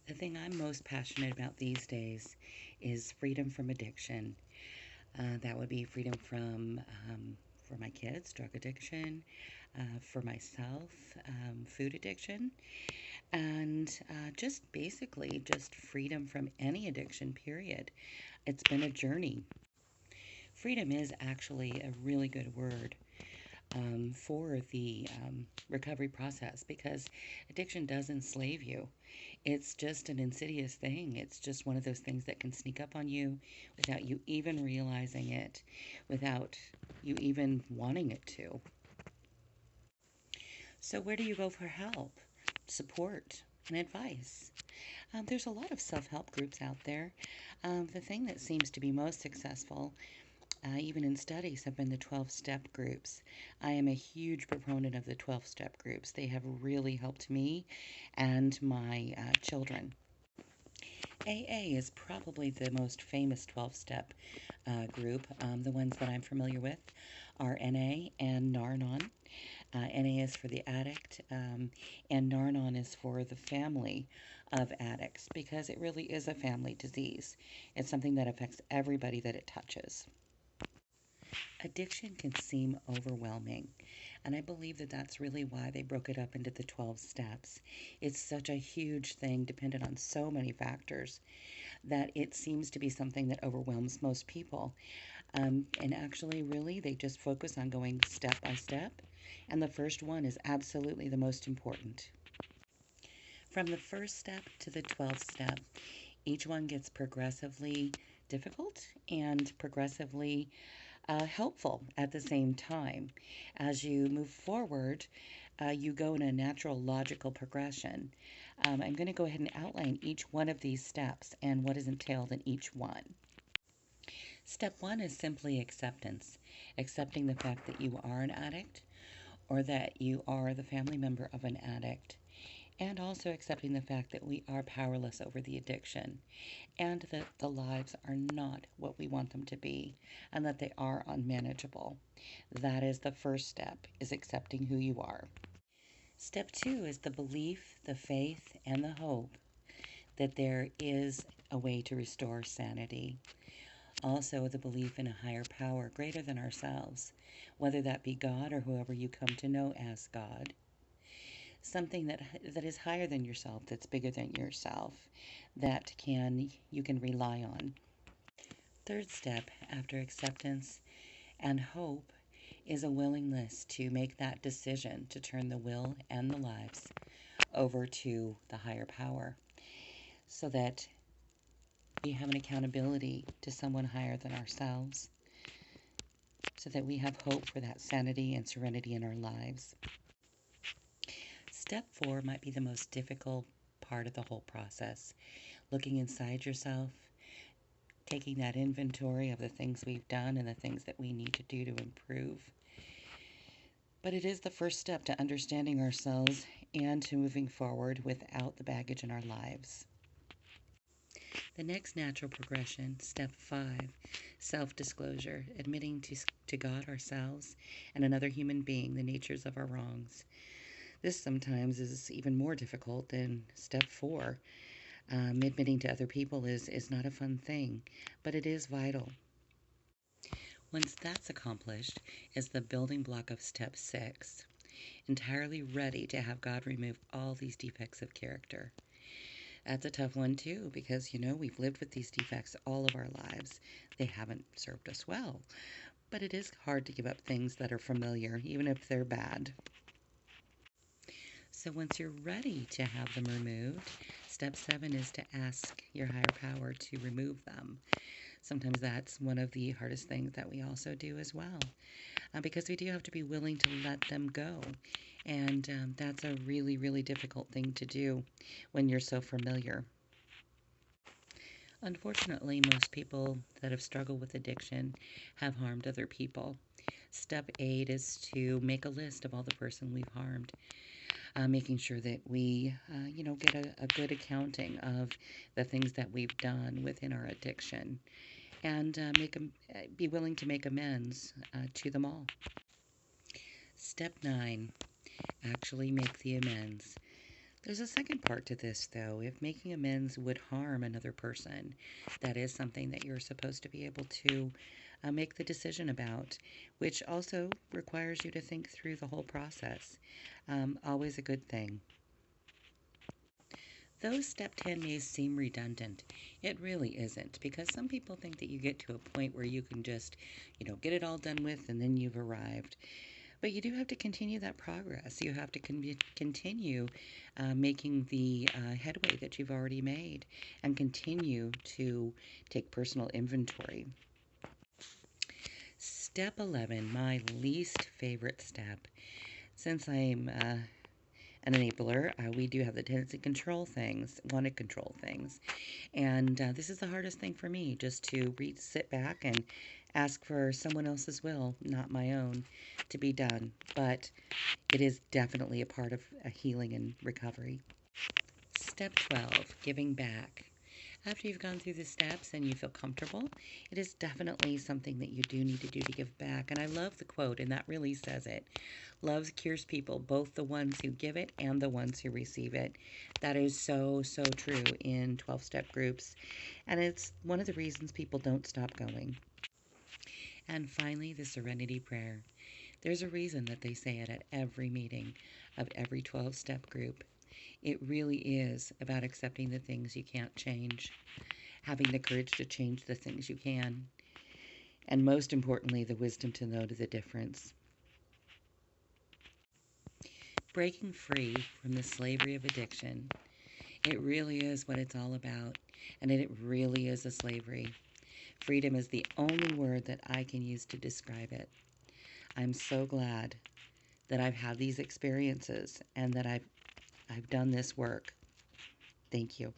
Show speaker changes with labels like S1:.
S1: The thing I'm most passionate about these days is freedom from addiction. That would be freedom from, for my kids, drug addiction, for myself, food addiction, and just basically just freedom from any addiction, period. It's been a journey. Freedom is actually a really good word for the recovery process because addiction does enslave you. It's just an insidious thing. It's just one of those things that can sneak up on you without you even realizing it, without you even wanting it to. So, where do you go for help, support, and advice? There's a lot of self help groups out there. The thing that seems to be most successful even in studies, have been the 12-step groups. I am a huge proponent of the 12-step groups. They have really helped me and my children. AA is probably the most famous 12-step group. The ones that I'm familiar with are NA and Nar-Non. NA is for the addict, and Nar-Non is for the family of addicts because it really is a family disease. It's something that affects everybody that it touches. Addiction can seem overwhelming, and I believe that that's really why they broke it up into the 12 steps. It's such a huge thing, dependent on so many factors, that it seems to be something that overwhelms most people. And actually, really, they just focus on going step by step, and the first one is absolutely the most important. From the first step to the 12th step, each one gets progressively difficult and progressively helpful at the same time. As you move forward, you go in a natural logical progression. I'm going to go ahead and outline each one of these steps and what is entailed in each one. Step one is simply acceptance, accepting the fact that you are an addict or that you are the family member of an addict, and also accepting the fact that we are powerless over the addiction and that the lives are not what we want them to be and that they are unmanageable. That is the first step, is accepting who you are. Step two is the belief, the faith, and the hope that there is a way to restore sanity. Also, the belief in a higher power greater than ourselves, whether that be God or whoever you come to know as God. Something that is higher than yourself, that's bigger than yourself, that you can rely on. Third step after acceptance and hope is a willingness to make that decision to turn the will and the lives over to the higher power so that we have an accountability to someone higher than ourselves, so that we have hope for that sanity and serenity in our lives. Step four might be the most difficult part of the whole process. Looking inside yourself, taking that inventory of the things we've done and the things that we need to do to improve. But it is the first step to understanding ourselves and to moving forward without the baggage in our lives. The next natural progression, step five, self-disclosure, admitting to God, ourselves, and another human being the natures of our wrongs. This sometimes is even more difficult than step four. Admitting to other people is not a fun thing, but it is vital. Once that's accomplished, is the building block of step six, entirely ready to have God remove all these defects of character. That's a tough one too, because we've lived with these defects all of our lives. They haven't served us well, but it is hard to give up things that are familiar, even if they're bad. So once you're ready to have them removed, step seven is to ask your higher power to remove them. Sometimes that's one of the hardest things that we also do as well, because we do have to be willing to let them go. And that's a really, really difficult thing to do when you're so familiar. Unfortunately, most people that have struggled with addiction have harmed other people. Step 8 is to make a list of all the person we've harmed, making sure that we, get a good accounting of the things that we've done within our addiction, and be willing to make amends to them all. Step 9, actually make the amends. There's a second part to this, though. If making amends would harm another person, that is something that you're supposed to be able to make the decision about, which also requires you to think through the whole process. Always a good thing. Though step 10 may seem redundant, it really isn't, because some people think that you get to a point where you can just, get it all done with and then you've arrived. But you do have to continue that progress. You have to continue making the headway that you've already made and continue to take personal inventory. Step 11, my least favorite step. Since I'm an enabler, we do have the tendency to control things, want to control things. And this is the hardest thing for me, just to sit back and ask for someone else's will, not my own, to be done. But it is definitely a part of a healing and recovery. Step 12, giving back. After you've gone through the steps and you feel comfortable, it is definitely something that you do need to do to give back. And I love the quote, and that really says it. Love cures people, both the ones who give it and the ones who receive it. That is so, so true in 12-step groups. And it's one of the reasons people don't stop going. And finally, the serenity prayer. There's a reason that they say it at every meeting of every 12-step group. It really is about accepting the things you can't change, having the courage to change the things you can, and most importantly, the wisdom to know the difference. Breaking free from the slavery of addiction. It really is what it's all about, and it really is a slavery. Freedom is the only word that I can use to describe it. I'm so glad that I've had these experiences and that I've done this work. Thank you.